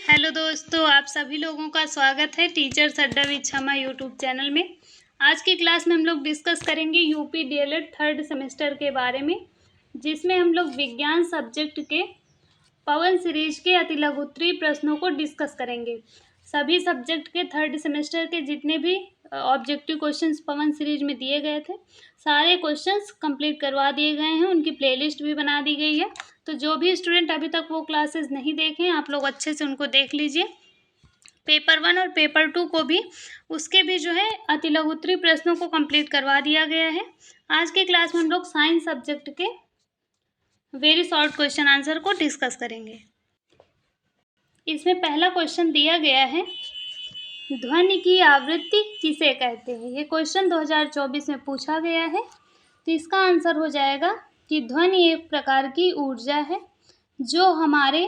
Hello दोस्तों, आप सभी लोगों का स्वागत है टीचर्स अड्डा विद क्षमा यूट्यूब चैनल में। आज की क्लास में हम लोग डिस्कस करेंगे यूपी डीएलएड थर्ड सेमेस्टर के बारे में, जिसमें हम लोग विज्ञान सब्जेक्ट के पवन सीरीज के अति लघुत्तरीय प्रश्नों को डिस्कस करेंगे। सभी सब्जेक्ट के थर्ड सेमेस्टर के जितने भी ऑब्जेक्टिव क्वेश्चंस पवन सीरीज में दिए गए थे, सारे क्वेश्चंस कंप्लीट करवा दिए गए हैं। उनकी प्लेलिस्ट भी बना दी गई है, तो जो भी स्टूडेंट अभी तक वो क्लासेस नहीं देखे हैं, आप लोग अच्छे से उनको देख लीजिए। पेपर 1 और पेपर 2 को भी उसके भी जो है अति लघुत्तरीय प्रश्नों को कंप्लीट करवा दिया गया है। आज की क्लास में हम लोग साइंस सब्जेक्ट के वेरी शॉर्ट क्वेश्चन आंसर को डिस्कस करेंगे। इसमें पहला क्वेश्चन दिया गया है, ध्वनि की आवृत्ति किसे कहते हैं। ये क्वेश्चन 2024 में पूछा गया है, तो इसका आंसर हो जाएगा कि ध्वनि एक प्रकार की ऊर्जा है जो हमारे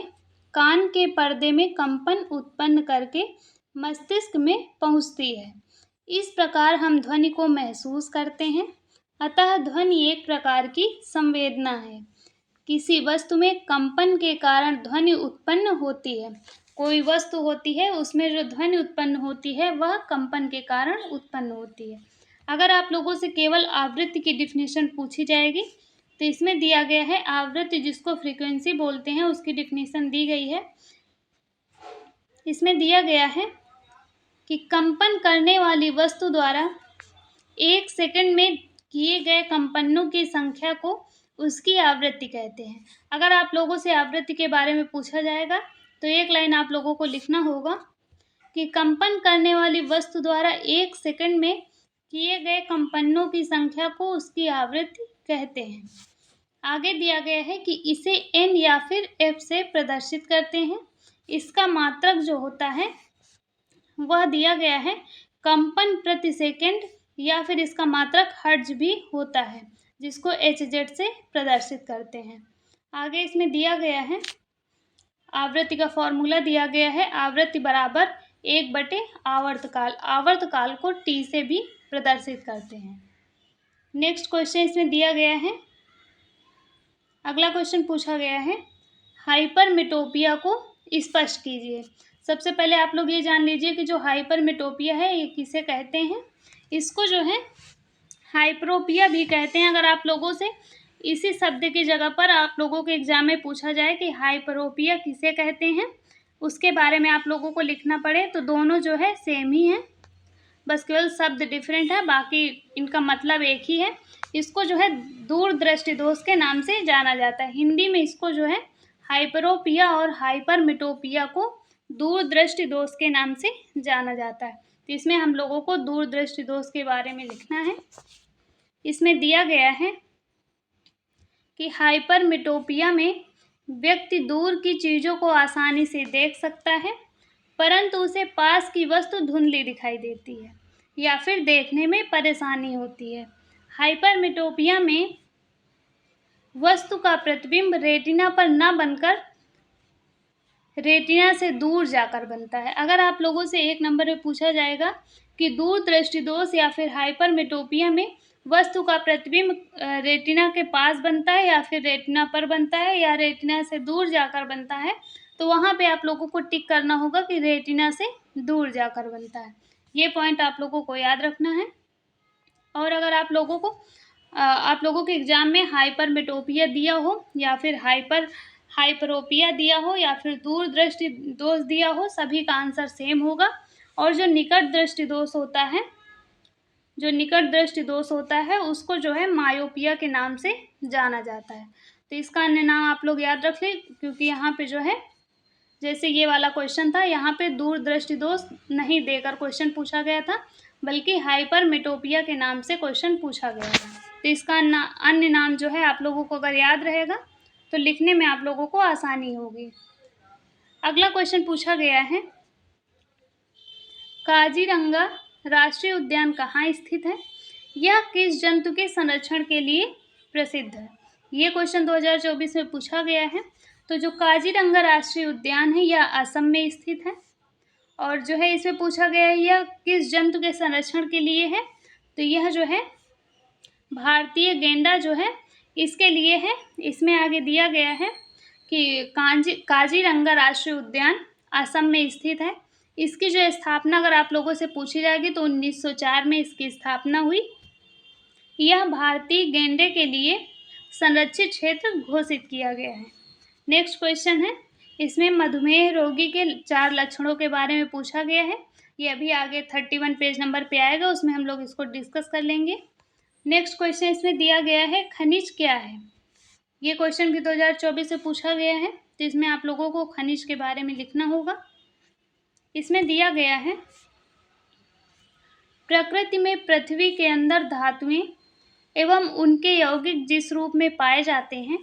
कान के पर्दे में कंपन उत्पन्न करके मस्तिष्क में पहुंचती है। इस प्रकार हम ध्वनि को महसूस करते हैं। अतः ध्वनि एक प्रकार की संवेदना है। किसी वस्तु में कंपन के कारण ध्वनि उत्पन्न होती है। कोई वस्तु होती है, उसमें जो ध्वनि उत्पन्न होती है वह कंपन के कारण उत्पन्न होती है। अगर आप लोगों से केवल आवृत्ति की डिफिनेशन पूछी जाएगी, तो इसमें दिया गया है आवृत्ति जिसको फ्रीक्वेंसी बोलते हैं, उसकी डिफिनेशन दी गई है। इसमें दिया गया है कि कंपन करने वाली वस्तु द्वारा 1 सेकंड में किए गए कंपनों की संख्या को उसकी आवृत्ति कहते हैं। अगर आप लोगों से आवृत्ति के बारे में पूछा जाएगा, तो एक लाइन आप लोगों को लिखना होगा कि कंपन करने वाली वस्तु द्वारा 1 सेकंड में किए गए कंपनों की संख्या को उसकी आवृत्ति कहते हैं। आगे दिया गया है कि इसे n या फिर f से प्रदर्शित करते हैं। इसका मात्रक जो होता है वह दिया गया है कंपन प्रति सेकंड, या फिर इसका मात्रक हर्ट्ज भी होता है, जिसको hz से प्रदर्शित करते हैं। आगे इसमें दिया गया है आवृत्ति का फॉर्मूला दिया गया है, आवृत्ति बराबर 1/आवर्तकाल। आवर्तकाल को t से भी प्रदर्शित करते हैं। नेक्स्ट क्वेश्चन इसमें दिया गया है, अगला क्वेश्चन पूछा गया है, हाइपरमेटोपिया को स्पष्ट कीजिए। सबसे पहले आप लोग ये जान लीजिए कि जो हाइपरमेटोपिया है ये किसे कहते हैं। इसको जो है हाइपरोपिया भी कहते हैं। अगर आप लोगों से इसी शब्द की जगह पर आप लोगों के एग्जाम में पूछा जाए कि हाइपरोपिया किसे कहते हैं, उसके बारे में आप लोगों को लिखना पड़े, तो दोनों जो है सेम ही है, बस केवल शब्द डिफरेंट है, बाकी इनका मतलब एक ही है। इसको जो है दूरदृष्टि दोष के नाम से जाना जाता है। हिंदी में इसको जो है हाइपरोपिया और हाइपरमेटोपिया को दूरदृष्टि दोष के नाम से जाना जाता है। तो इसमें हम लोगों को दूरदृष्टि दोष के बारे में लिखना है। इसमें दिया गया है कि हाइपरमेटोपिया में व्यक्ति दूर की चीज़ों को आसानी से देख सकता है, परंतु उसे पास की वस्तु धुंधली दिखाई देती है या फिर देखने में परेशानी होती है। हाइपरमेटोपिया में वस्तु का प्रतिबिंब रेटिना पर न बनकर रेटिना से दूर जाकर बनता है। अगर आप लोगों से 1 नंबर में पूछा जाएगा कि दूरदृष्टि दोष या फिर हाइपरमेटोपिया में वस्तु का प्रतिबिंब रेटिना के पास बनता है या फिर रेटिना पर बनता है या रेटिना से दूर जाकर बनता है, तो वहाँ पे आप लोगों को टिक करना होगा कि रेटिना से दूर जाकर बनता है। ये पॉइंट आप लोगों को याद रखना है। और अगर आप लोगों के एग्जाम में हाइपरमेटोपिया दिया हो या फिर हाइपरोपिया दिया हो या फिर दूरदृष्टि दोष दिया हो, सभी का आंसर सेम होगा। और जो निकट दृष्टि दोष होता है उसको जो है मायोपिया के नाम से जाना जाता है। तो इसका अन्य नाम आप लोग याद रख लें, क्योंकि यहाँ पे जो है जैसे ये वाला क्वेश्चन था, यहाँ पे दूरदृष्टि दोष नहीं देकर क्वेश्चन पूछा गया था, बल्कि हाइपरमेटोपिया के नाम से क्वेश्चन पूछा गया था। तो इसका अन्य नाम जो है आप लोगों को अगर याद रहेगा तो लिखने में आप लोगों को आसानी होगी। अगला क्वेश्चन पूछा गया है, काजीरंगा राष्ट्रीय उद्यान कहाँ स्थित है, यह किस जंतु के संरक्षण के लिए प्रसिद्ध है। ये क्वेश्चन 2024 में पूछा गया है। तो जो काजीरंगा राष्ट्रीय उद्यान है यह असम में स्थित है, और जो है इसमें पूछा गया है यह किस जंतु के संरक्षण के लिए है, तो यह जो है भारतीय गैंडा जो है इसके लिए है। इसमें आगे दिया गया है कि काजीरंगा राष्ट्रीय उद्यान असम में स्थित है। इसकी जो स्थापना अगर आप लोगों से पूछी जाएगी तो 1904 में इसकी स्थापना हुई। यह भारतीय गैंडे के लिए संरक्षित क्षेत्र घोषित किया गया है। नेक्स्ट क्वेश्चन है, इसमें मधुमेह रोगी के 4 लक्षणों के बारे में पूछा गया है। ये अभी आगे 31 पेज नंबर पे आएगा, उसमें हम लोग इसको डिस्कस कर लेंगे। नेक्स्ट क्वेश्चन इसमें दिया गया है, खनिज क्या है। ये क्वेश्चन भी 2024 से पूछा गया है, तो इसमें आप लोगों को खनिज के बारे में लिखना होगा। इसमें दिया गया है, प्रकृति में पृथ्वी के अंदर धातुएं एवं उनके यौगिक जिस रूप में पाए जाते हैं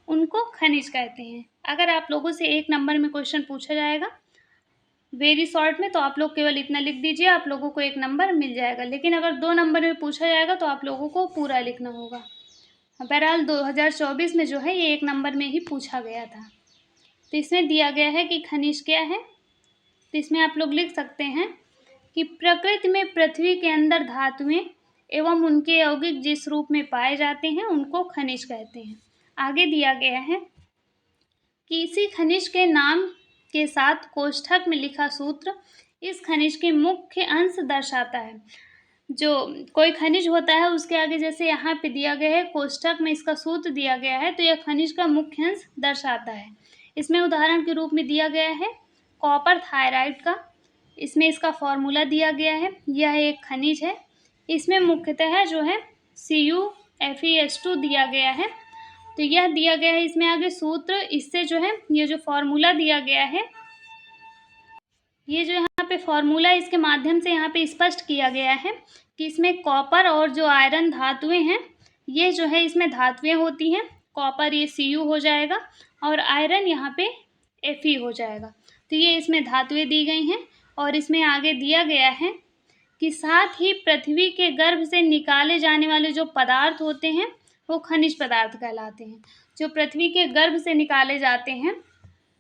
उनको खनिज कहते हैं। अगर आप लोगों से 1 नंबर में क्वेश्चन पूछा जाएगा वेरी शॉर्ट में, तो आप लोग केवल इतना लिख दीजिए, आप लोगों को 1 नंबर मिल जाएगा। लेकिन अगर 2 नंबर में पूछा जाएगा तो आप लोगों को पूरा लिखना होगा। बहरहाल 2024 में जो है ये 1 नंबर में ही पूछा गया था। तो इसमें दिया गया है कि खनिज क्या है। तो इसमें आप लोग लिख सकते हैं कि प्रकृति में पृथ्वी के अंदर धातुएं एवं उनके यौगिक जिस रूप में पाए जाते हैं उनको खनिज कहते हैं। आगे दिया गया है कि इसी खनिज के नाम के साथ कोष्ठक में लिखा सूत्र इस खनिज के मुख्य अंश दर्शाता है। जो कोई खनिज होता है उसके आगे जैसे यहाँ पे दिया गया है कोष्ठक में इसका सूत्र दिया गया है, तो यह खनिज का मुख्य अंश दर्शाता है। इसमें उदाहरण के रूप में दिया गया है कॉपर थायराइड का, इसमें इसका फॉर्मूला दिया गया है। यह एक खनिज है, इसमें मुख्यतः जो है CuFeS2 दिया गया है। तो यह दिया गया है इसमें आगे सूत्र, इससे जो है ये जो फॉर्मूला दिया गया है, ये जो यहाँ पे फॉर्मूला इसके माध्यम से यहाँ पे स्पष्ट किया गया है कि इसमें कॉपर और जो आयरन धातुएं हैं ये जो है इसमें धातुएं होती हैं। कॉपर ये Cu हो जाएगा और आयरन यहाँ पे Fe हो जाएगा। तो ये इसमें धातुएं दी गई हैं। और इसमें आगे दिया गया है कि साथ ही पृथ्वी के गर्भ से निकाले जाने वाले जो पदार्थ होते हैं वो खनिज पदार्थ कहलाते हैं। जो पृथ्वी के गर्भ से निकाले जाते हैं,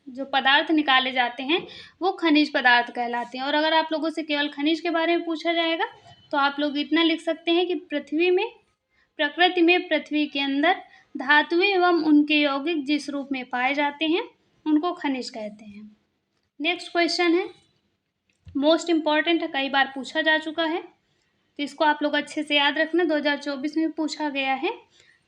जो पदार्थ निकाले जाते हैं वो खनिज पदार्थ कहलाते हैं। और अगर आप लोगों से केवल खनिज के बारे में पूछा जाएगा तो आप लोग इतना लिख सकते हैं कि प्रकृति में पृथ्वी के अंदर धातुएं एवं उनके यौगिक जिस रूप में पाए जाते हैं उनको खनिज कहते हैं। नेक्स्ट क्वेश्चन है, मोस्ट इम्पॉर्टेंट है, कई बार पूछा जा चुका है, तो इसको आप लोग अच्छे से याद रखना। 2024 में पूछा गया है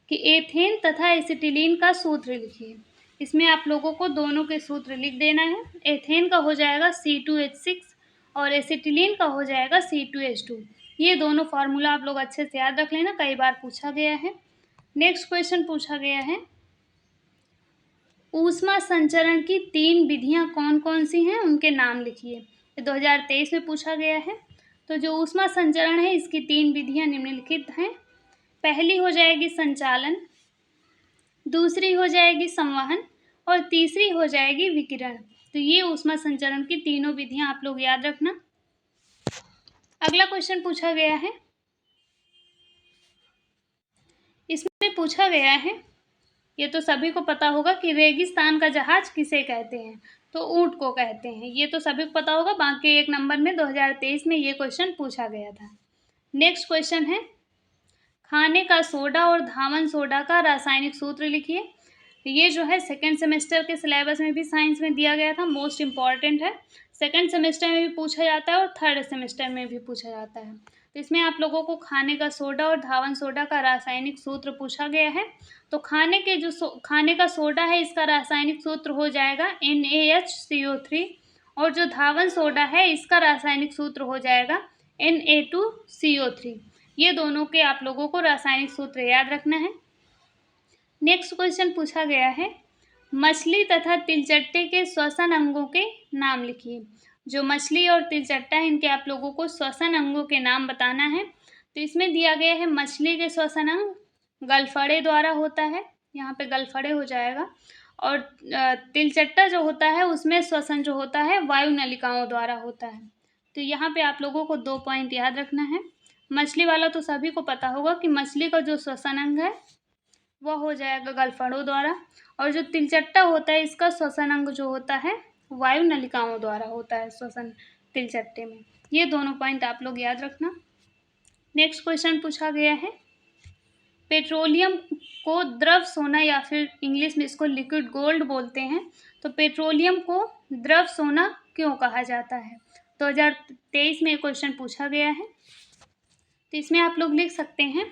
कि एथेन तथा एसिटिलीन का सूत्र लिखिए। इसमें आप लोगों को दोनों के सूत्र लिख देना है। एथेन का हो जाएगा C2H6 और एसिटिलीन का हो जाएगा C2H2। ये दोनों फार्मूला आप लोग अच्छे से याद रख लेना, कई बार पूछा गया है। नेक्स्ट क्वेश्चन पूछा गया है, ऊष्मा संचरण की 3 विधियां कौन कौन सी हैं उनके नाम लिखिए। 2023 में पूछा गया है। तो जो ऊष्मा संचरण है इसकी 3 विधियां निम्नलिखित हैं। पहली हो जाएगी संचालन, दूसरी हो जाएगी संवहन और तीसरी हो जाएगी विकिरण। तो ये ऊष्मा संचरण की तीनों विधियां आप लोग याद रखना। अगला क्वेश्चन पूछा गया है, इसमें पूछा गया है, ये तो सभी को पता होगा कि रेगिस्तान का जहाज किसे कहते हैं, तो ऊंट को कहते हैं। ये तो सभी को पता होगा। बाकी 1 नंबर में 2023 में ये क्वेश्चन पूछा गया था। नेक्स्ट क्वेश्चन है, खाने का सोडा और धावन सोडा का रासायनिक सूत्र लिखिए। ये जो है 2nd सेमेस्टर के सिलेबस में भी साइंस में दिया गया था, मोस्ट इम्पॉर्टेंट है। 2nd सेमेस्टर में भी पूछा जाता है और 3rd सेमेस्टर में भी पूछा जाता है। तो इसमें आप लोगों को खाने का सोडा और धावन सोडा का रासायनिक सूत्र पूछा गया है। तो खाने का सोडा है इसका रासायनिक सूत्र हो जाएगा NaHCO3 और जो धावन सोडा है इसका रासायनिक सूत्र हो जाएगा Na2CO3। ये दोनों के आप लोगों को रासायनिक सूत्र याद रखना है। नेक्स्ट क्वेश्चन पूछा गया है, मछली तथा तिलचट्टे के श्वसन अंगों के नाम लिखिए। जो मछली और तिलचट्टा है इनके आप लोगों को श्वसन अंगों के नाम बताना है। तो इसमें दिया गया है मछली के श्वसन अंग गलफड़े द्वारा होता है, यहाँ पे गलफड़े हो जाएगा। और तिलचट्टा जो होता है उसमें श्वसन जो होता है वायु नलिकाओं द्वारा होता है। तो यहाँ पे आप लोगों को 2 पॉइंट याद रखना है। मछली वाला तो सभी को पता होगा कि मछली का जो श्वसन अंग है वह हो जाएगा गलफड़ों द्वारा, और जो तिलचट्टा होता है इसका श्वसन अंग जो होता है वायु नलिकाओं द्वारा होता है श्वसन तिलचट्टे में। ये दोनों पॉइंट आप लोग याद रखना। नेक्स्ट क्वेश्चन पूछा गया है, पेट्रोलियम को द्रव सोना या फिर इंग्लिश में इसको लिक्विड गोल्ड बोलते हैं। तो पेट्रोलियम को द्रव सोना क्यों कहा जाता है? 2023 में क्वेश्चन पूछा गया है। तो इसमें आप लोग लिख सकते हैं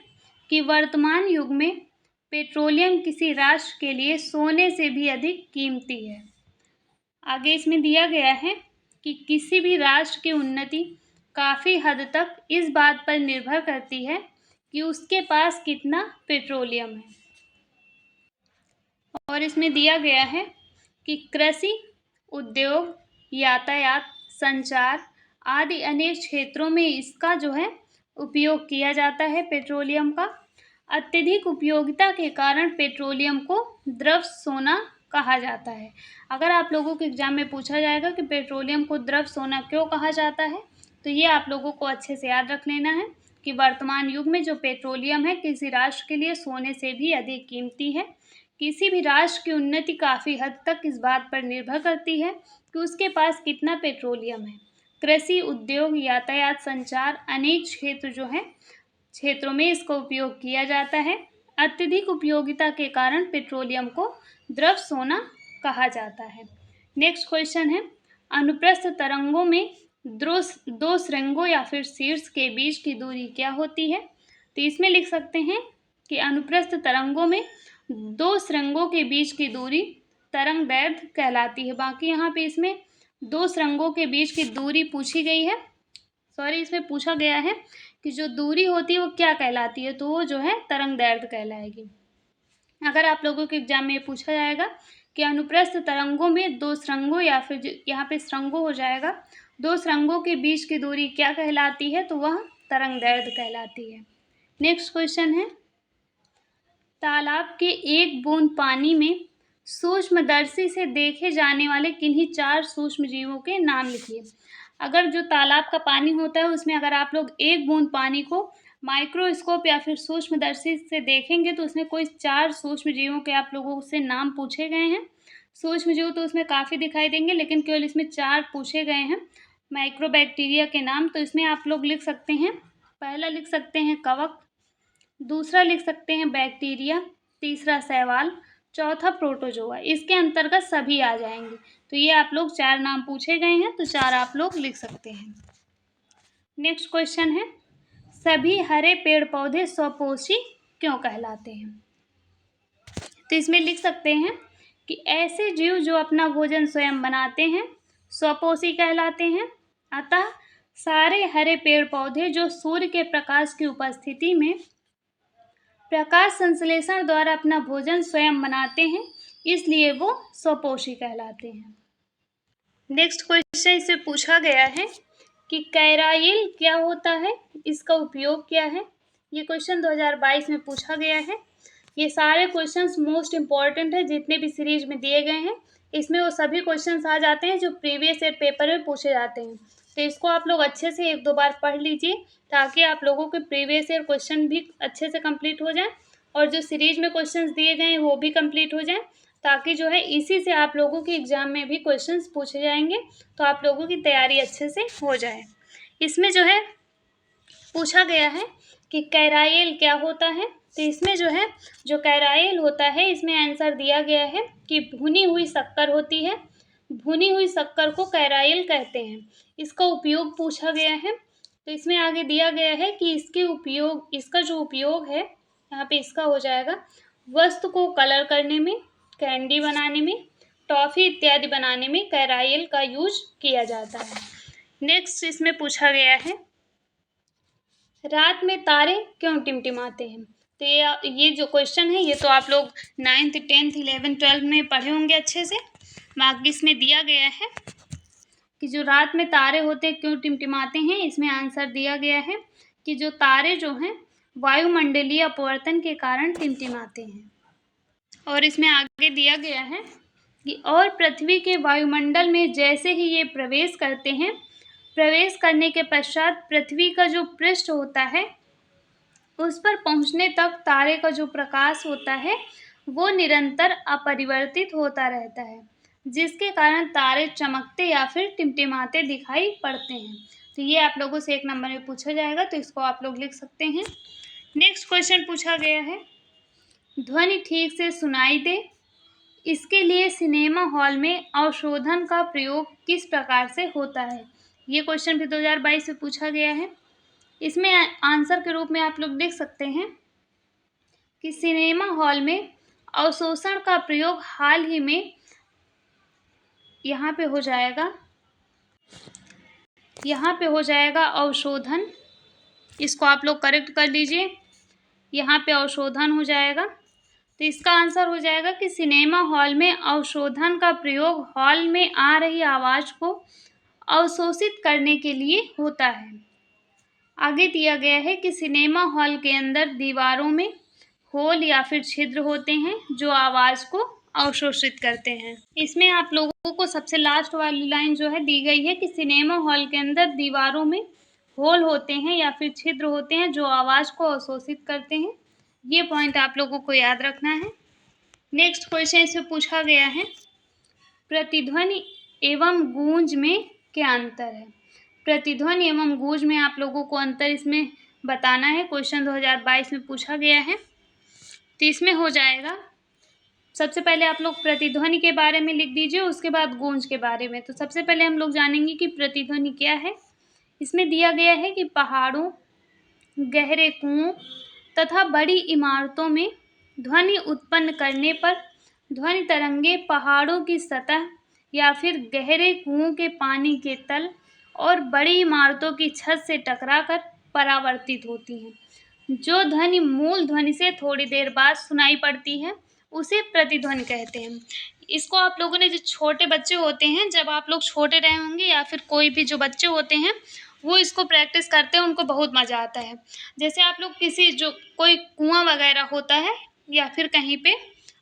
कि वर्तमान युग में पेट्रोलियम किसी राष्ट्र के लिए सोने से भी अधिक कीमती है। आगे इसमें दिया गया है कि किसी भी राष्ट्र की उन्नति काफ़ी हद तक इस बात पर निर्भर करती है कि उसके पास कितना पेट्रोलियम है। और इसमें दिया गया है कि कृषि, उद्योग, यातायात, संचार आदि अनेक क्षेत्रों में इसका जो है उपयोग किया जाता है पेट्रोलियम का। अत्यधिक उपयोगिता के कारण पेट्रोलियम को द्रव सोना कहा जाता है। अगर आप लोगों के एग्जाम में पूछा जाएगा कि पेट्रोलियम को द्रव सोना क्यों कहा जाता है, तो ये आप लोगों को अच्छे से याद रख लेना है कि वर्तमान युग में जो पेट्रोलियम है किसी राष्ट्र के लिए सोने से भी अधिक कीमती है। किसी भी राष्ट्र की उन्नति काफ़ी हद तक इस बात पर निर्भर करती है कि उसके पास कितना पेट्रोलियम है। कृषि, उद्योग, यातायात, संचार अनेक क्षेत्रों में इसका उपयोग किया जाता है। अत्यधिक उपयोगिता के कारण पेट्रोलियम को द्रव सोना कहा जाता है। नेक्स्ट क्वेश्चन है, अनुप्रस्थ तरंगों में दो सुरंगों या फिर शीर्ष के बीच की दूरी क्या होती है? तो इसमें लिख सकते हैं कि अनुप्रस्थ तरंगों में दो सुरंगों के बीच की दूरी तरंग दैर्ध्य कहलाती है। बाकी यहाँ पे इसमें दो सुरंगों के बीच की दूरी पूछी गई है, इसमें पूछा गया है कि जो दूरी होती है वो क्या कहलाती है, तो वो जो है तरंग दैर्ध्य कहलाएगी। अगर आप लोगों के एग्जाम में पूछा जाएगा कि अनुप्रस्थ तरंगों में दो सुरंगों या फिर यहाँ पे सुरंगों हो जाएगा, दो सुरंगों के बीच की दूरी क्या कहलाती है, तो वह तरंग दैर्ध्य कहलाती है। नेक्स्ट क्वेश्चन है, तालाब के एक बूंद पानी में सूक्ष्मदर्शी से देखे जाने वाले किन्हीं 4 सूक्ष्म जीवों के नाम लिखिए। अगर जो तालाब का पानी होता है उसमें अगर आप लोग एक बूंद पानी को माइक्रोस्कोप या फिर सूक्ष्मदर्शी से देखेंगे तो उसमें कोई 4 सूक्ष्म जीवों के आप लोगों से नाम पूछे गए हैं। सूक्ष्म जीव तो उसमें काफ़ी दिखाई देंगे, लेकिन केवल इसमें 4 पूछे गए हैं माइक्रोबैक्टीरिया के नाम। तो इसमें आप लोग लिख सकते हैं, पहला लिख सकते हैं कवक, दूसरा लिख सकते हैं बैक्टीरिया, तीसरा शैवाल, चौथा प्रोटोजोआ। इसके अंतर्गत सभी आ जाएंगे। तो ये आप लोग 4 नाम पूछे गए हैं, तो 4 आप लोग लिख सकते हैं। नेक्स्ट क्वेश्चन है, सभी हरे पेड़ पौधे स्वपोषी क्यों कहलाते हैं? तो इसमें लिख सकते हैं कि ऐसे जीव जो अपना भोजन स्वयं बनाते हैं स्वपोषी कहलाते हैं। अतः सारे हरे पेड़ पौधे जो सूर्य के प्रकाश की उपस्थिति में प्रकाश संश्लेषण द्वारा अपना भोजन स्वयं बनाते हैं, इसलिए वो स्वपोषी कहलाते हैं। नेक्स्ट क्वेश्चन इससे पूछा गया है कि कैराइल क्या होता है, इसका उपयोग क्या है। ये क्वेश्चन 2022 में पूछा गया है। ये सारे क्वेश्चंस मोस्ट इम्पॉर्टेंट है, जितने भी सीरीज में दिए गए हैं इसमें वो सभी क्वेश्चंस आ जाते हैं जो प्रीवियस ईयर पेपर में पूछे जाते हैं। तो इसको आप लोग अच्छे से 1-2 बार पढ़ लीजिए ताकि आप लोगों के प्रीवियस ईयर क्वेश्चन भी अच्छे से कंप्लीट हो जाए और जो सीरीज में क्वेश्चंस दिए गए हैं वो भी कंप्लीट हो जाए, ताकि जो है इसी से आप लोगों के एग्जाम में भी क्वेश्चंस पूछे जाएंगे, तो आप लोगों की तैयारी अच्छे से हो जाए। इसमें जो है पूछा गया है कि कैराइल क्या होता है। तो इसमें जो है जो कैराइल होता है इसमें आंसर दिया गया है कि भुनी हुई शक्कर होती है। भुनी हुई शक्कर को कैराइल कहते हैं। इसका उपयोग पूछा गया है। तो इसमें आगे दिया गया है कि इसका जो उपयोग है यहाँ पे इसका हो जाएगा वस्तु को कलर करने में, कैंडी बनाने में, टॉफ़ी इत्यादि बनाने में कैराइल का यूज किया जाता है। नेक्स्ट इसमें पूछा गया है रात में तारे क्यों टिमटिमाते हैं। तो ये जो क्वेश्चन है ये तो आप लोग 9th 10th 11th 12th में पढ़े होंगे अच्छे से। बाकी इसमें दिया गया है कि जो रात में तारे होते हैं क्यों टिमटिमाते हैं। इसमें आंसर दिया गया है कि जो तारे जो हैं वायुमंडलीय अपवर्तन के कारण टिमटिमाते हैं। और इसमें आगे दिया गया है कि और पृथ्वी के वायुमंडल में जैसे ही ये प्रवेश करते हैं, प्रवेश करने के पश्चात पृथ्वी का जो पृष्ठ होता है उस पर पहुंचने तक तारे का जो प्रकाश होता है वो निरंतर अपरिवर्तित होता रहता है, जिसके कारण तारे चमकते या फिर टिमटिमाते दिखाई पड़ते हैं। तो ये आप लोगों से 1 नंबर में पूछा जाएगा, तो इसको आप लोग लिख सकते हैं। नेक्स्ट क्वेश्चन पूछा गया है ध्वनि ठीक से सुनाई दे, इसके लिए सिनेमा हॉल में अवशोधन का प्रयोग किस प्रकार से होता है? ये क्वेश्चन भी 2022 में पूछा गया है। इसमें आंसर के रूप में आप लोग लिख सकते हैं कि सिनेमा हॉल में अवशोषण का प्रयोग हाल ही में यहाँ पे हो जाएगा अवशोधन। इसको आप लोग करेक्ट कर लीजिए, यहाँ पे अवशोधन हो जाएगा। तो इसका आंसर हो जाएगा कि सिनेमा हॉल में अवशोधन का प्रयोग हॉल में आ रही आवाज़ को अवशोषित करने के लिए होता है। आगे दिया गया है कि सिनेमा हॉल के अंदर दीवारों में होल या फिर छिद्र होते हैं जो आवाज़ को अवशोषित करते हैं। इसमें आप लोगों को सबसे लास्ट वाली लाइन जो है दी गई है कि सिनेमा हॉल के अंदर दीवारों में होल होते हैं या फिर छिद्र होते हैं जो आवाज़ को अवशोषित करते हैं। ये पॉइंट आप लोगों को याद रखना है। नेक्स्ट क्वेश्चन इसमें पूछा गया है, प्रतिध्वनि एवं गूंज में क्या अंतर है? प्रतिध्वनि एवं गूंज में आप लोगों को अंतर इसमें बताना है। क्वेश्चन 2022 में पूछा गया है। तो इसमें हो जाएगा, सबसे पहले आप लोग प्रतिध्वनि के बारे में लिख दीजिए, उसके बाद गूंज के बारे में। तो सबसे पहले हम लोग जानेंगे कि प्रतिध्वनि क्या है। इसमें दिया गया है कि पहाड़ों, गहरे कुओं तथा बड़ी इमारतों में ध्वनि उत्पन्न करने पर ध्वनि तरंगे पहाड़ों की सतह या फिर गहरे कुओं के पानी के तल और बड़ी इमारतों की छत से टकराकर परावर्तित होती हैं। जो ध्वनि मूल ध्वनि से थोड़ी देर बाद सुनाई पड़ती है उसे प्रतिध्वनि कहते हैं। इसको आप लोगों ने, जो छोटे बच्चे होते हैं, जब आप लोग छोटे रहे होंगे या फिर कोई भी जो बच्चे होते हैं वो इसको प्रैक्टिस करते हैं, उनको बहुत मज़ा आता है। जैसे आप लोग किसी, जो कोई कुआं वगैरह होता है या फिर कहीं पे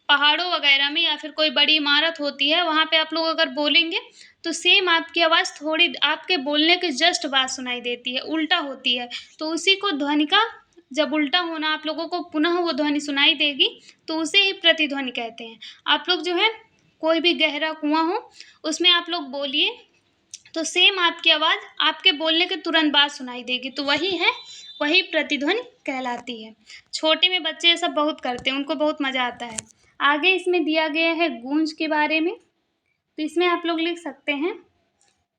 पहाड़ों वगैरह में या फिर कोई बड़ी इमारत होती है, वहाँ पे आप लोग अगर बोलेंगे तो सेम आपकी आवाज़ थोड़ी आपके बोलने के जस्ट बाद सुनाई देती है, उल्टा होती है। तो उसी को ध्वनि का, जब उल्टा होना आप लोगों को पुनः वो ध्वनि सुनाई देगी तो उसे ही प्रतिध्वनि कहते हैं। आप लोग जो है कोई भी गहरा कुआं हो उसमें आप लोग बोलिए तो सेम आपकी आवाज़ आपके बोलने के तुरंत बाद सुनाई देगी, तो वही प्रतिध्वनि कहलाती है। छोटे में बच्चे ये सब बहुत करते हैं, उनको बहुत मज़ा आता है। आगे इसमें दिया गया है गूंज के बारे में। तो इसमें आप लोग लिख सकते हैं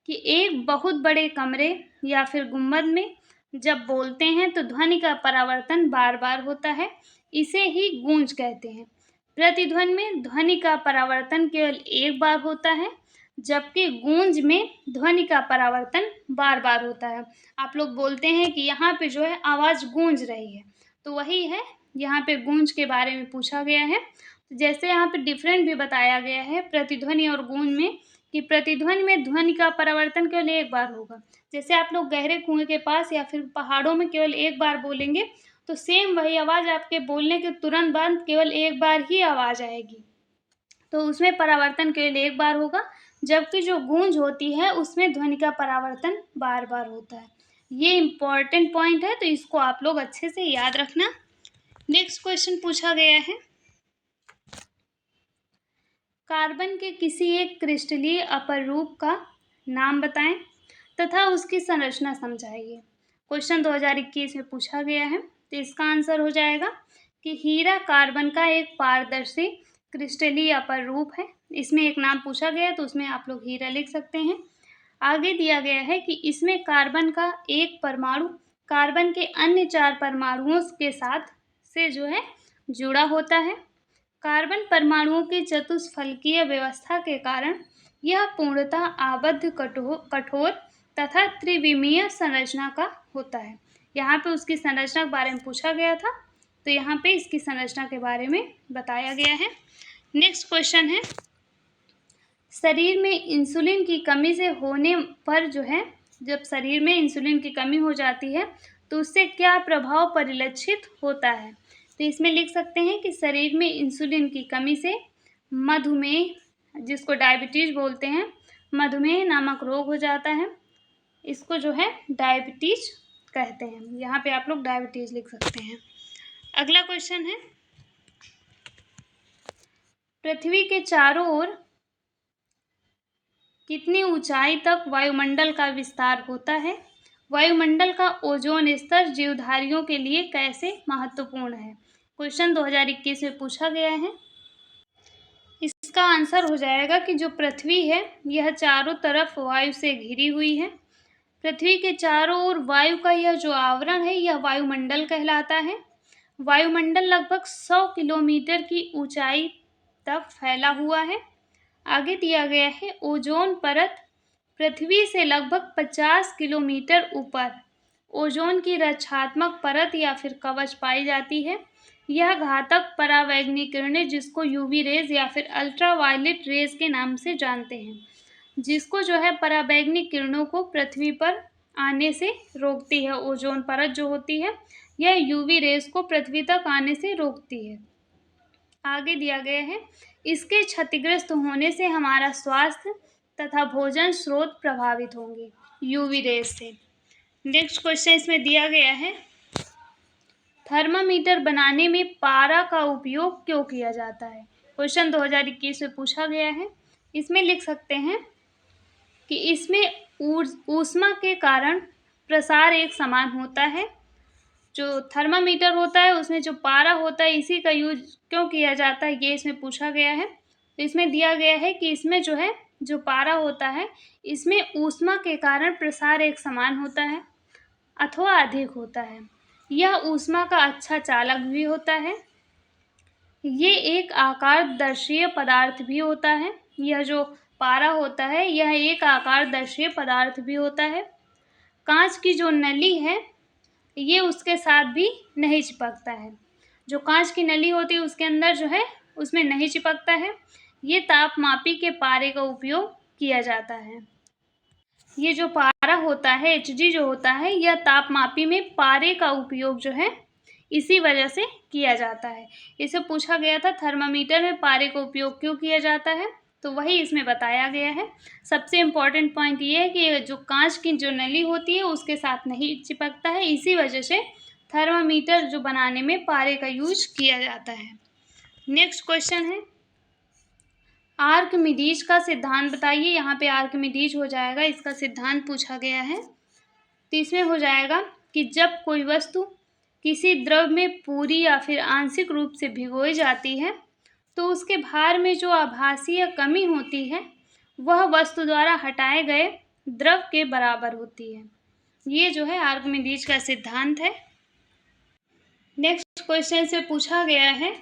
कि एक बहुत बड़े कमरे या फिर गुंबद में जब बोलते हैं तो ध्वनि का परावर्तन बार बार होता है, इसे ही गूंज कहते हैं। प्रतिध्वनि में ध्वनि का परावर्तन केवल एक बार होता है, जबकि गूंज में ध्वनि का परावर्तन बार बार होता है। आप लोग बोलते हैं कि यहाँ पे जो है आवाज़ गूंज रही है, तो वही है, यहाँ पे गूंज के बारे में पूछा गया है। तो जैसे यहाँ पे डिफरेंट भी बताया गया है प्रतिध्वनि और गूंज में, कि प्रतिध्वनि में ध्वनि का परावर्तन केवल एक बार होगा। जैसे आप लोग गहरे कुएं के पास या फिर पहाड़ों में केवल एक बार बोलेंगे तो सेम वही आवाज़ आपके बोलने के तुरंत बाद केवल एक बार ही आवाज़ आएगी, तो उसमें परावर्तन केवल एक बार होगा। जबकि जो गूंज होती है उसमें ध्वनि का परावर्तन बार बार होता है। ये इम्पॉर्टेंट पॉइंट है, तो इसको आप लोग अच्छे से याद रखना। नेक्स्ट क्वेश्चन पूछा गया है, कार्बन के किसी एक क्रिस्टलीय अपरूप का नाम बताएं तथा उसकी संरचना समझाइए। क्वेश्चन 2021 में पूछा गया है। तो इसका आंसर हो जाएगा कि हीरा कार्बन का एक पारदर्शी क्रिस्टलीय अपरूप है। इसमें एक नाम पूछा गया तो उसमें आप लोग हीरा लिख सकते हैं। आगे दिया गया है कि इसमें कार्बन का एक परमाणु कार्बन के अन्य 4 परमाणुओं के साथ से जो है जुड़ा होता है। कार्बन परमाणुओं की चतुष्फलकीय व्यवस्था के कारण यह पूर्णतः आबद्ध कठोर तथा त्रिविमीय संरचना का होता है। यहाँ पे उसकी संरचना के बारे में पूछा गया था, तो यहाँ पे इसकी संरचना के बारे में बताया गया है। नेक्स्ट क्वेश्चन है, शरीर में इंसुलिन की कमी से होने पर जो है, जब शरीर में इंसुलिन की कमी हो जाती है तो उससे क्या प्रभाव परिलक्षित होता है। तो इसमें लिख सकते हैं कि शरीर में इंसुलिन की कमी से मधुमेह, जिसको डायबिटीज़ बोलते हैं, मधुमेह नामक रोग हो जाता है। इसको जो है डायबिटीज़ कहते हैं। यहाँ पे आप लोग डायबिटीज़ लिख सकते हैं। अगला क्वेश्चन है, पृथ्वी के चारों ओर कितनी ऊंचाई तक वायुमंडल का विस्तार होता है? वायुमंडल का ओजोन स्तर जीवधारियों के लिए कैसे महत्वपूर्ण है? क्वेश्चन 2021 में पूछा गया है। इसका आंसर हो जाएगा कि जो पृथ्वी है यह चारों तरफ वायु से घिरी हुई है। पृथ्वी के चारों ओर वायु का यह जो आवरण है यह वायुमंडल कहलाता है। वायुमंडल लगभग 100 किलोमीटर की ऊंचाई तक फैला हुआ है। आगे दिया गया है ओजोन परत पृथ्वी से लगभग 50 किलोमीटर ऊपर ओजोन की रक्षात्मक परत या फिर कवच पाई जाती है। यह घातक परावैंगनी किरणें जिसको यूवी रेज या फिर अल्ट्रावायलेट रेज के नाम से जानते हैं, जिसको जो है परावैंगनी किरणों को पृथ्वी पर आने से रोकती है। ओजोन परत जो होती है यह यूवी रेज को पृथ्वी तक आने से रोकती है। आगे दिया गया है इसके क्षतिग्रस्त होने से हमारा स्वास्थ्य तथा भोजन स्रोत प्रभावित होंगे यूवी रेज से। नेक्स्ट क्वेश्चन इसमें दिया गया है थर्मामीटर बनाने में पारा का उपयोग क्यों किया जाता है। क्वेश्चन 2021 में पूछा गया है। इसमें लिख सकते हैं कि इसमें ऊष्मा के कारण प्रसार एक समान होता है। जो थर्मामीटर होता है उसमें जो पारा होता है इसी का यूज क्यों किया जाता है ये इसमें पूछा गया है। तो इसमें दिया गया है कि इसमें जो है जो पारा होता है इसमें ऊष्मा के कारण प्रसार एक समान होता है अथवा अधिक होता है। यह ऊष्मा का अच्छा चालक भी होता है। ये एक आकारदर्शीय पदार्थ भी होता है। यह जो पारा होता है यह एक आकारदर्शीय पदार्थ भी होता है। कांच की जो नली है ये उसके साथ भी नहीं चिपकता है। जो कांच की नली होती है उसके अंदर जो है उसमें नहीं चिपकता है। ये तापमापी के पारे का उपयोग किया जाता है। ये जो पारा होता है Hg जो होता है यह तापमापी में पारे का उपयोग जो है इसी वजह से किया जाता है। इसे पूछा गया था थर्मामीटर में पारे का उपयोग क्यों किया जाता है, तो वही इसमें बताया गया है। सबसे इम्पॉर्टेंट पॉइंट ये है कि जो कांच की जो नली होती है उसके साथ नहीं चिपकता है, इसी वजह से थर्मामीटर जो बनाने में पारे का यूज किया जाता है। नेक्स्ट क्वेश्चन है आर्किमिडीज का सिद्धांत बताइए। यहाँ पे आर्किमिडीज हो जाएगा, इसका सिद्धांत पूछा गया है। तो इसमें हो जाएगा कि जब कोई वस्तु किसी द्रव में पूरी या फिर आंशिक रूप से भिगोई जाती है तो उसके भार में जो आभासीय कमी होती है वह वस्तु द्वारा हटाए गए द्रव के बराबर होती है। ये जो है आर्किमिडीज का सिद्धांत है। नेक्स्ट क्वेश्चन से पूछा गया है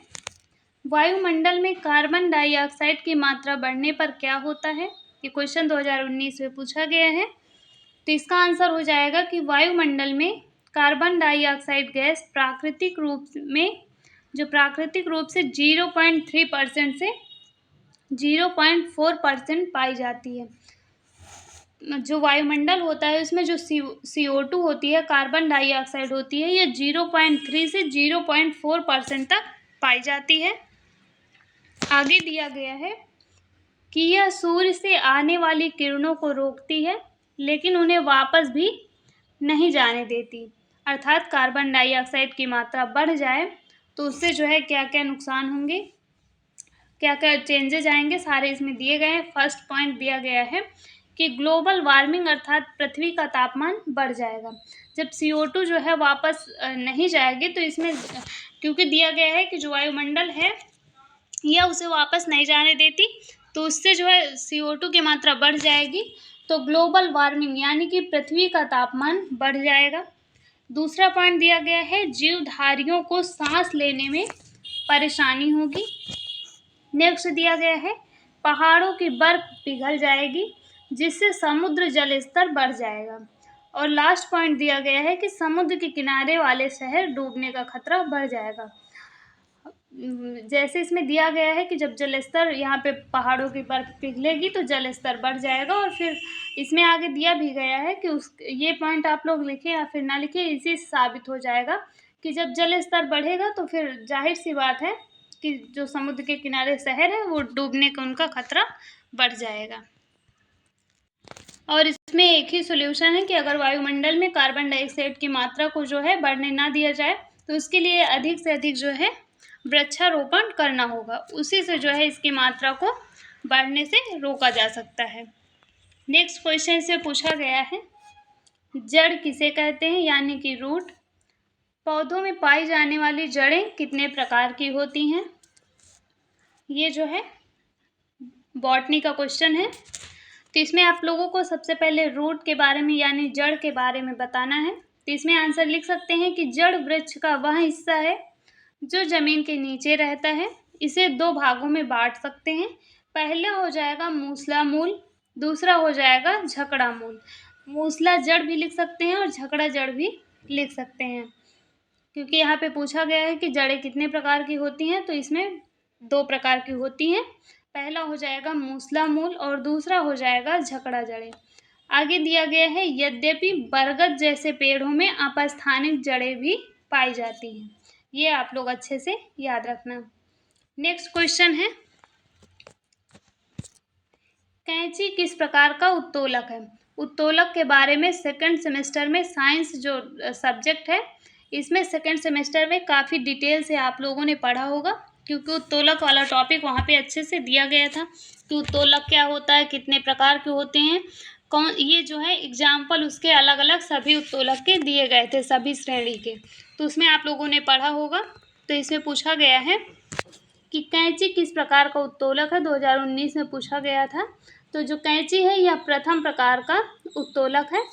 वायुमंडल में कार्बन डाइऑक्साइड की मात्रा बढ़ने पर क्या होता है। ये क्वेश्चन 2019 में पूछा गया है। तो इसका आंसर हो जाएगा कि वायुमंडल में कार्बन डाइऑक्साइड गैस प्राकृतिक रूप से 0.3% से 0.4% पाई जाती है। जो वायुमंडल होता है उसमें जो CO2 होती है, कार्बन डाइऑक्साइड होती है, ये 0.3 से 0.4% तक पाई जाती है। आगे दिया गया है कि यह सूर्य से आने वाली किरणों को रोकती है लेकिन उन्हें वापस भी नहीं जाने देती। अर्थात कार्बन डाइऑक्साइड की मात्रा बढ़ जाए तो उससे जो है क्या क्या नुकसान होंगे, क्या क्या चेंजेस आएंगे, सारे इसमें दिए गए हैं। फर्स्ट पॉइंट दिया गया है कि ग्लोबल वार्मिंग अर्थात पृथ्वी का तापमान बढ़ जाएगा। जब CO2 जो है वापस नहीं जाएगी तो इसमें क्योंकि दिया गया है कि जो वायुमंडल है यह उसे वापस नहीं जाने देती, तो उससे जो है CO2 की मात्रा बढ़ जाएगी तो ग्लोबल वार्मिंग यानी कि पृथ्वी का तापमान बढ़ जाएगा। दूसरा पॉइंट दिया गया है जीवधारियों को सांस लेने में परेशानी होगी। नेक्स्ट दिया गया है पहाड़ों की बर्फ पिघल जाएगी जिससे समुद्र जल स्तर बढ़ जाएगा। और लास्ट पॉइंट दिया गया है कि समुद्र के किनारे वाले शहर डूबने का खतरा बढ़ जाएगा। जैसे इसमें दिया गया है कि जब जल स्तर यहाँ पे पहाड़ों की बर्फ पिघलेगी तो जल स्तर बढ़ जाएगा, और फिर इसमें आगे दिया भी गया है कि ये पॉइंट आप लोग लिखें या फिर ना लिखें, इसी से साबित हो जाएगा कि जब जल स्तर बढ़ेगा तो फिर जाहिर सी बात है कि जो समुद्र के किनारे शहर है वो डूबने का उनका खतरा बढ़ जाएगा। और इसमें एक ही सोल्यूशन है कि अगर वायुमंडल में कार्बन डाइऑक्साइड की मात्रा को जो है बढ़ने ना दिया जाए तो उसके लिए अधिक से अधिक जो है वृक्षारोपण करना होगा, उसी से जो है इसकी मात्रा को बढ़ने से रोका जा सकता है। नेक्स्ट क्वेश्चन से पूछा गया है जड़ किसे कहते हैं, यानी कि रूट। पौधों में पाई जाने वाली जड़ें कितने प्रकार की होती हैं। ये जो है बॉटनी का क्वेश्चन है। तो इसमें आप लोगों को सबसे पहले रूट के बारे में यानी जड़ के बारे में बताना है। तो इसमें आंसर लिख सकते हैं कि जड़ वृक्ष का वह हिस्सा है जो जमीन के नीचे रहता है। इसे दो भागों में बांट सकते हैं। पहला हो जाएगा मूसला मूल, दूसरा हो जाएगा झकड़ा मूल। मूसला जड़ भी लिख सकते हैं और झकड़ा जड़ भी लिख सकते हैं, क्योंकि यहाँ पे पूछा गया है कि जड़ें कितने प्रकार की होती हैं, तो इसमें 2 प्रकार की होती हैं। पहला हो जाएगा मूसला मूल और दूसरा हो जाएगा झकड़ा जड़ें। आगे दिया गया है यद्यपि बरगद जैसे पेड़ों में अपस्थानिक जड़ें भी पाई जाती हैं। ये आप लोग अच्छे से याद रखना। नेक्स्ट क्वेश्चन है, कैंची किस प्रकार का उत्तोलक है? उत्तोलक के बारे में सेकंड सेमेस्टर में साइंस जो सब्जेक्ट है, इसमें सेकंड सेमेस्टर में काफ़ी डिटेल से आप लोगों ने पढ़ा होगा, क्योंकि उत्तोलक वाला टॉपिक वहाँ पे अच्छे से दिया गया था कि उत्तोलक क्या होता है, कितने प्रकार के होते हैं, कौन, ये जो है एग्जाम्पल उसके अलग अलग सभी उत्तोलक के दिए गए थे, सभी श्रेणी के। तो उसमें आप लोगों ने पढ़ा होगा। तो इसमें पूछा गया है कि कैंची किस प्रकार का उत्तोलक है, 2019 में पूछा गया था। तो जो कैंची है यह प्रथम प्रकार का उत्तोलक है।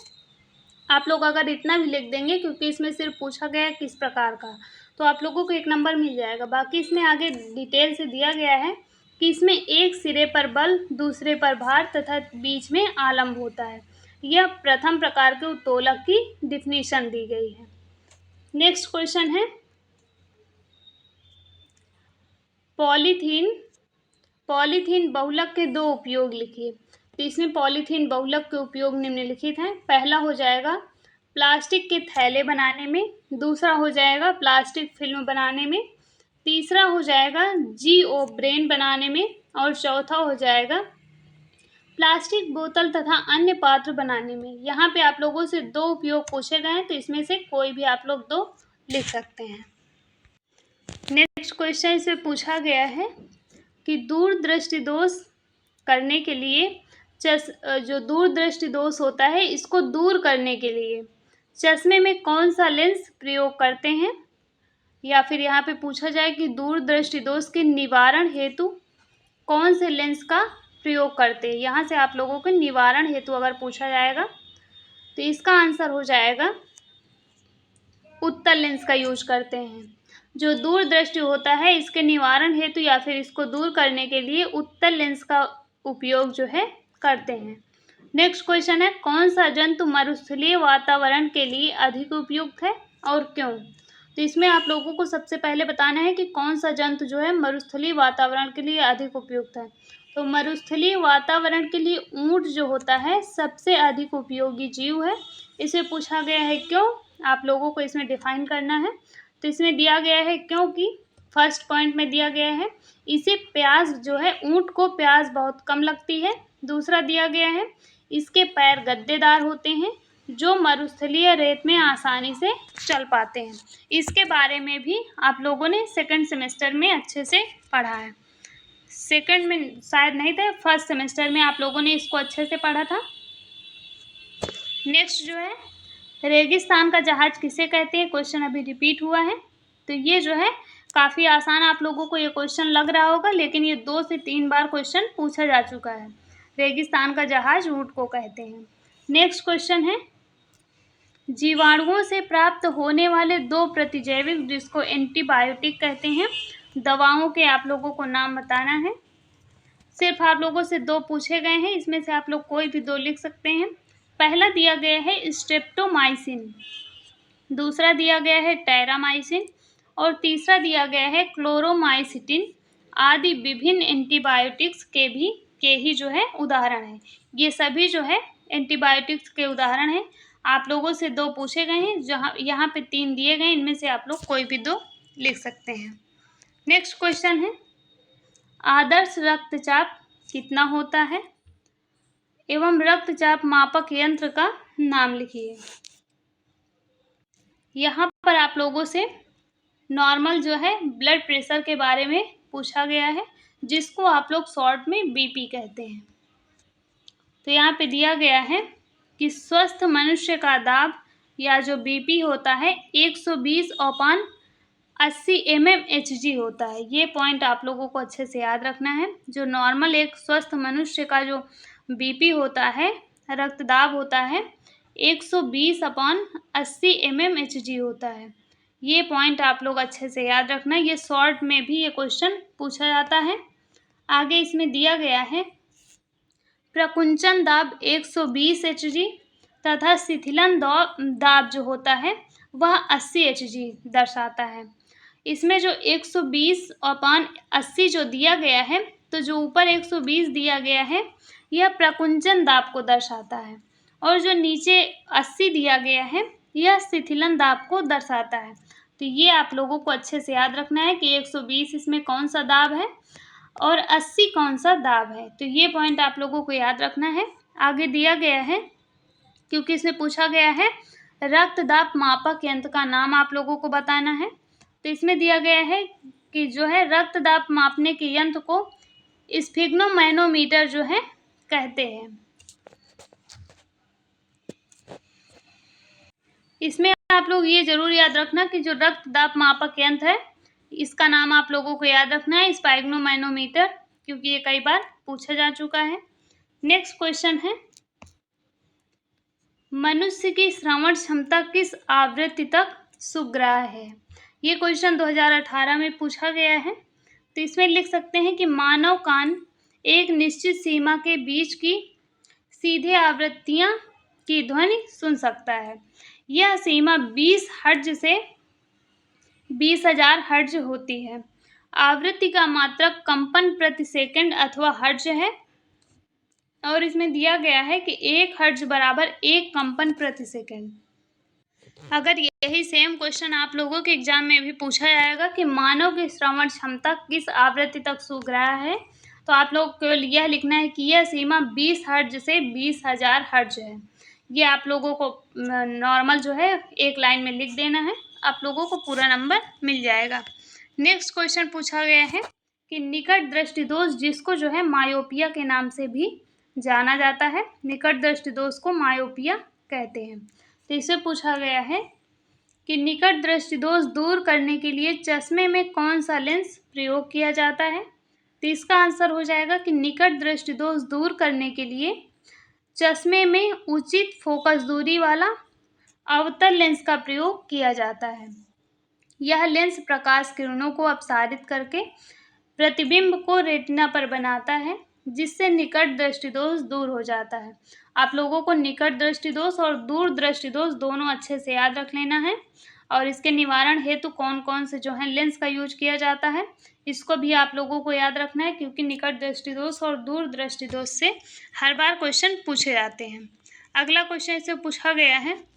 आप लोग अगर इतना भी लिख देंगे, क्योंकि इसमें सिर्फ पूछा गया है किस प्रकार का, तो आप लोगों को 1 नंबर मिल जाएगा। बाकी इसमें आगे डिटेल से दिया गया है कि इसमें एक सिरे पर बल, दूसरे पर भार तथा बीच में आलम्ब होता है। यह प्रथम प्रकार के उत्तोलक की डिफिनीशन दी गई है। नेक्स्ट क्वेश्चन है, पॉलीथीन बहुलक के 2 उपयोग लिखिए। तो इसमें पॉलीथीन बहुलक के उपयोग निम्नलिखित हैं। पहला हो जाएगा प्लास्टिक के थैले बनाने में, दूसरा हो जाएगा प्लास्टिक फिल्म बनाने में, तीसरा हो जाएगा जिओब्रेन बनाने में और चौथा हो जाएगा प्लास्टिक बोतल तथा अन्य पात्र बनाने में। यहाँ पे आप लोगों से 2 उपयोग पूछे गए हैं, तो इसमें से कोई भी आप लोग 2 लिख सकते हैं। नेक्स्ट क्वेश्चन इसमें पूछा गया है कि दूरदृष्टि दोष करने के लिए जो दूरदृष्टि दोष होता है इसको दूर करने के लिए चश्मे में कौन सा लेंस प्रयोग करते हैं, या फिर यहाँ पे पूछा जाए कि दूरदृष्टि दोष के निवारण हेतु कौन से लेंस का प्रयोग करते हैं। यहाँ से आप लोगों को निवारण हेतु अगर पूछा जाएगा तो इसका आंसर हो जाएगा उत्तल लेंस का यूज करते हैं। जो दूरदृष्टि होता है इसके निवारण हेतु या फिर इसको दूर करने के लिए उत्तल लेंस का उपयोग जो है करते हैं। नेक्स्ट क्वेश्चन है, कौन सा जंतु मरुस्थलीय वातावरण के लिए अधिक उपयुक्त है और क्यों? तो इसमें आप लोगों को सबसे पहले बताना है कि कौन सा जंतु जो है मरुस्थलीय वातावरण के लिए अधिक उपयुक्त है। तो मरुस्थलीय वातावरण के लिए ऊंट जो होता है सबसे अधिक उपयोगी जीव है। इसे पूछा गया है क्यों, आप लोगों को इसमें डिफाइन करना है। तो इसमें दिया गया है क्योंकि फर्स्ट पॉइंट में दिया गया है इसे प्यास जो है, ऊंट को प्यास बहुत कम लगती है। दूसरा दिया गया है इसके पैर गद्देदार होते हैं जो मरुस्थलीय रेत में आसानी से चल पाते हैं। इसके बारे में भी आप लोगों ने सेकंड सेमेस्टर में अच्छे से पढ़ा है। सेकंड में शायद नहीं था, फर्स्ट सेमेस्टर में आप लोगों ने इसको अच्छे से पढ़ा था। नेक्स्ट जो है, रेगिस्तान का जहाज किसे कहते हैं, क्वेश्चन अभी रिपीट हुआ है। तो ये जो है काफ़ी आसान आप लोगों को ये क्वेश्चन लग रहा होगा, लेकिन ये 2 से 3 बार क्वेश्चन पूछा जा चुका है। रेगिस्तान का जहाज ऊंट को कहते हैं। नेक्स्ट क्वेश्चन है, जीवाणुओं से प्राप्त होने वाले 2 प्रतिजैविक जिसको एंटीबायोटिक कहते हैं, दवाओं के आप लोगों को नाम बताना है। सिर्फ आप लोगों से 2 पूछे गए हैं, इसमें से आप लोग कोई भी 2 लिख सकते हैं। पहला दिया गया है स्ट्रेप्टोमाइसिन, दूसरा दिया गया है टेरामाइसिन और तीसरा दिया गया है क्लोरोमाइसिटिन आदि विभिन्न एंटीबायोटिक्स के ही जो है उदाहरण है। ये सभी जो है एंटीबायोटिक्स के उदाहरण हैं। आप लोगों से 2 पूछे गए हैं, जहाँ यहाँ पे 3 दिए गए, इनमें से आप लोग कोई भी 2 लिख सकते हैं। नेक्स्ट क्वेश्चन है, आदर्श रक्तचाप कितना होता है एवं रक्तचाप मापक यंत्र का नाम लिखिए। यहाँ पर आप लोगों से नॉर्मल जो है ब्लड प्रेशर के बारे में पूछा गया है, जिसको आप लोग शॉर्ट में बीपी कहते हैं। तो यहाँ पे दिया गया है कि स्वस्थ मनुष्य का दाब या जो बीपी होता है 120/80 80 mmHg होता है। ये पॉइंट आप लोगों को अच्छे से याद रखना है। जो नॉर्मल एक स्वस्थ मनुष्य का जो बीपी होता है, रक्तदाब होता है, 120/80 mmHg होता है। ये पॉइंट आप लोग अच्छे से याद रखना। ये शॉर्ट में भी ये क्वेश्चन पूछा जाता है। आगे इसमें दिया गया है प्रकुंचन दाब 120 Hg तथा शिथिलन दाब जो होता है वह 80 Hg दर्शाता है। इसमें जो 120/80 जो दिया गया है, तो जो ऊपर 120 दिया गया है यह प्रकुंचन दाब को दर्शाता है, और जो नीचे 80 दिया गया है यह शिथिलन दाब को दर्शाता है। तो ये आप लोगों को अच्छे से याद रखना है कि 120 इसमें कौन सा दाब है और 80 कौन सा दाब है। तो ये पॉइंट आप लोगों को याद रखना है। आगे दिया गया है, क्योंकि इसमें पूछा गया है रक्तदाब मापक यंत्र का नाम आप लोगों को बताना है। तो इसमें दिया गया है कि जो है रक्तदाब मापने के यंत्र को स्फिग्नोमैनोमीटर जो है कहते हैं। इसमें आप लोग ये जरूर याद रखना कि जो रक्तदाब मापक यंत्र है इसका नाम आप लोगों को याद रखना है स्फिग्नोमैनोमीटर, क्योंकि ये कई बार पूछा जा चुका है। नेक्स्ट क्वेश्चन है, मनुष्य की श्रवण क्षमता किस आवृत्ति तक सुग्राह्य है। ये क्वेश्चन 2018 में पूछा गया है। तो इसमें लिख सकते हैं कि मानव कान एक निश्चित सीमा के बीच की सीधे आवृत्तियां की ध्वनि सुन सकता है। यह सीमा 20 हर्ट्ज से 20,000 हर्ट्ज होती है। आवृत्ति का मात्रक कंपन प्रति सेकंड अथवा हर्ट्ज है, और इसमें दिया गया है कि 1 हर्ट्ज बराबर 1 कंपन प्रति सेकंड। अगर यही सेम क्वेश्चन आप लोगों के एग्जाम में भी पूछा जाएगा कि मानव की श्रवण क्षमता किस आवृत्ति तक सुग्राह्य है, तो आप लोग केवल यह लिखना है कि यह सीमा 20 हर्ट्ज से 20,000 हर्ट्ज है। ये आप लोगों को नॉर्मल जो है एक लाइन में लिख देना है, आप लोगों को पूरा नंबर मिल जाएगा। नेक्स्ट क्वेश्चन पूछा गया है कि निकट दृष्टि दोष, जिसको जो है मायोपिया के नाम से भी जाना जाता है, निकट दृष्टि दोष को मायोपिया कहते हैं। तो इसे पूछा गया है कि निकट दृष्टि दोष दूर करने के लिए चश्मे में कौन सा लेंस प्रयोग किया जाता है। तो इसका आंसर हो जाएगा कि निकट दृष्टि दोष दूर करने के लिए चश्मे में उचित फोकस दूरी वाला अवतल लेंस का प्रयोग किया जाता है। यह लेंस प्रकाश किरणों को अपसारित करके प्रतिबिंब को रेटिना पर बनाता है, जिससे निकट दृष्टि दोष दूर हो जाता है। आप लोगों को निकट दृष्टि दोष और दूर दृष्टि दोष दोनों अच्छे से याद रख लेना है, और इसके निवारण हेतु कौन कौन से जो है लेंस का यूज किया जाता है इसको भी आप लोगों को याद रखना है, क्योंकि निकट दृष्टि दोष और दूर दृष्टि दोष से हर बार क्वेश्चन पूछे जाते हैं। अगला क्वेश्चन इससे पूछा गया है,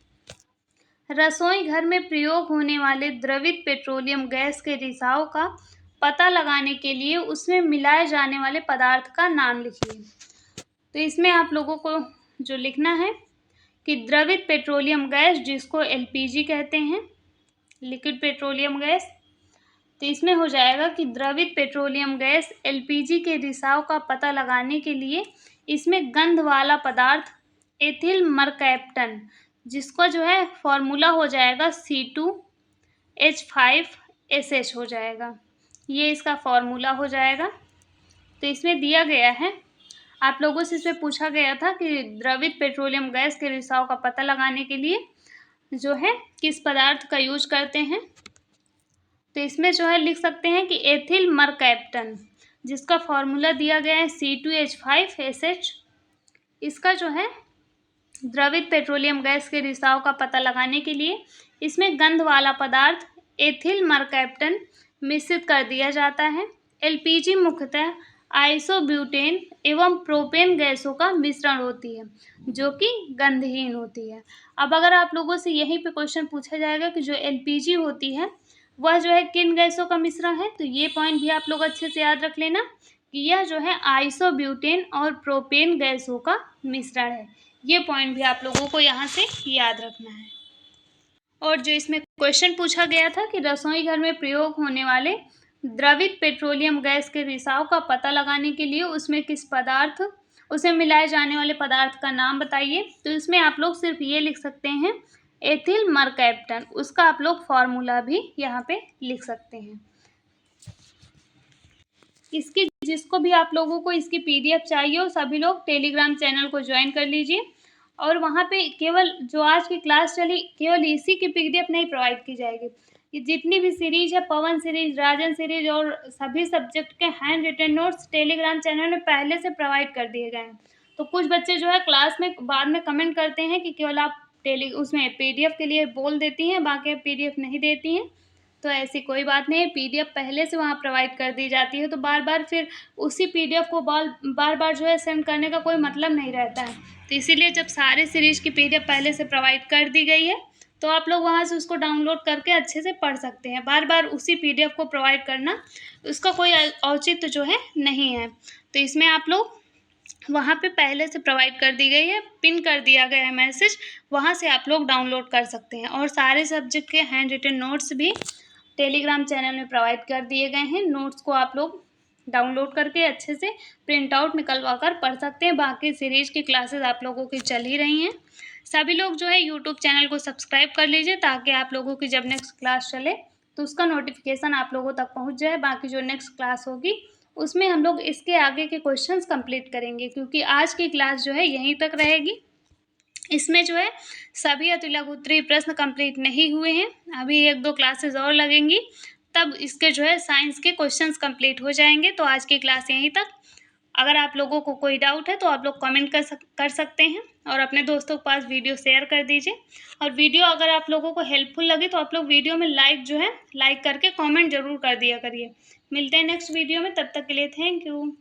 रसोई घर में प्रयोग होने वाले द्रवित पेट्रोलियम गैस के रिसाव का पता लगाने के लिए उसमें मिलाए जाने वाले पदार्थ का नाम लिखिए। तो इसमें आप लोगों को जो लिखना है कि द्रवित पेट्रोलियम गैस, जिसको एलपीजी कहते हैं, लिक्विड पेट्रोलियम गैस। तो इसमें हो जाएगा कि द्रवित पेट्रोलियम गैस एलपीजी के रिसाव का पता लगाने के लिए इसमें गंध वाला पदार्थ एथिल मरकैप्टन, जिसका जो है फॉर्मूला हो जाएगा C2H5SH हो जाएगा, ये इसका फॉर्मूला हो जाएगा। तो इसमें दिया गया है, आप लोगों से इसमें पूछा गया था कि द्रवित पेट्रोलियम गैस के रिसाव का पता लगाने के लिए जो है किस पदार्थ का यूज करते हैं। तो इसमें जो है लिख सकते हैं कि एथिल मरकैप्टन, जिसका फॉर्मूला दिया गया है C2H5SH। इसका जो है द्रवित पेट्रोलियम गैस के रिसाव का पता लगाने के लिए इसमें गंध वाला पदार्थ एथिल मरकैप्टन मिश्रित कर दिया जाता है। एलपीजी मुख्यतः आइसोब्यूटेन एवं प्रोपेन गैसों का मिश्रण होती है, जो कि गंधहीन होती है। अब अगर आप लोगों से यहीं पे क्वेश्चन पूछा जाएगा कि जो एलपीजी होती है वह जो है किन गैसों का मिश्रण है, तो ये पॉइंट भी आप लोग अच्छे से याद रख लेना कि यह जो है आइसोब्यूटेन और प्रोपेन गैसों का मिश्रण है। ये पॉइंट भी आप लोगों को यहाँ से याद रखना है। और जो इसमें क्वेश्चन पूछा गया था कि रसोई घर में प्रयोग होने वाले द्रवित पेट्रोलियम गैस के रिसाव का पता लगाने के लिए उसमें किस पदार्थ, उसे मिलाए जाने वाले पदार्थ का नाम बताइए। तो इसमें आप लोग सिर्फ ये लिख सकते हैं एथिल मरकैप्टन, उसका आप लोग फॉर्मूला भी यहाँ पे लिख सकते हैं। इसकी जिसको भी आप लोगों को इसकी पीडीएफ चाहिए हो, सभी लोग टेलीग्राम चैनल को ज्वाइन कर लीजिए। और वहाँ पे केवल जो आज की क्लास चली, केवल इसी की पीडीएफ नहीं प्रोवाइड की जाएगी। ये जितनी भी सीरीज है, पवन सीरीज, राजन सीरीज और सभी सब्जेक्ट के hand written notes Telegram channel में पहले से प्रोवाइड कर दिए गए हैं। तो कुछ बच्चे जो है क्लास में बाद में कमेंट करते हैं कि केवल आप उसमें पीडीएफ के लिए बोल देती हैं, बाकी पीडीएफ नहीं देती हैं। तो ऐसी कोई बात नहीं है, पीडीएफ पहले से वहाँ प्रोवाइड कर दी जाती है, तो बार बार फिर उसी पीडीएफ को बार बार जो है सेंड करने का कोई मतलब नहीं रहता है। तो इसीलिए जब सारे सीरीज की पीडीएफ पहले से प्रोवाइड कर दी गई है, तो आप लोग वहाँ से उसको डाउनलोड करके अच्छे से पढ़ सकते हैं। बार बार उसी पीडीएफ को प्रोवाइड करना, उसका कोई औचित्य जो है नहीं है। तो इसमें आप लोग वहाँ पे पहले से प्रोवाइड कर दी गई है, पिन कर दिया गया है मैसेज, वहाँ से आप लोग डाउनलोड कर सकते हैं। और सारे सब्जेक्ट के हैंड रिटन नोट्स भी टेलीग्राम चैनल में प्रोवाइड कर दिए गए हैं। नोट्स को आप लोग डाउनलोड करके अच्छे से प्रिंट आउट निकलवा कर पढ़ सकते हैं। बाकी सीरीज की क्लासेस आप लोगों की चल ही रही हैं। सभी लोग जो है यूट्यूब चैनल को सब्सक्राइब कर लीजिए, ताकि आप लोगों की जब नेक्स्ट क्लास चले तो उसका नोटिफिकेशन आप लोगों तक पहुंच जाए। बाकी जो नेक्स्ट क्लास होगी उसमें हम लोग इसके आगे के क्वेश्चंस कंप्लीट करेंगे, क्योंकि आज की क्लास जो है यहीं तक रहेगी। इसमें जो है सभी अतिलघुत्तरीय प्रश्न कंप्लीट नहीं हुए हैं, अभी 1-2 क्लासेस और लगेंगी, तब इसके जो है साइंस के क्वेश्चंस कंप्लीट हो जाएंगे। तो आज की क्लास यहीं तक। अगर आप लोगों को कोई डाउट है तो आप लोग कमेंट कर सकते हैं, और अपने दोस्तों के पास वीडियो शेयर कर दीजिए। और वीडियो अगर आप लोगों को हेल्पफुल लगी तो आप लोग वीडियो में लाइक करके कमेंट जरूर कर दिया करिए। मिलते हैं नेक्स्ट वीडियो में, तब तक के लिए थैंक यू।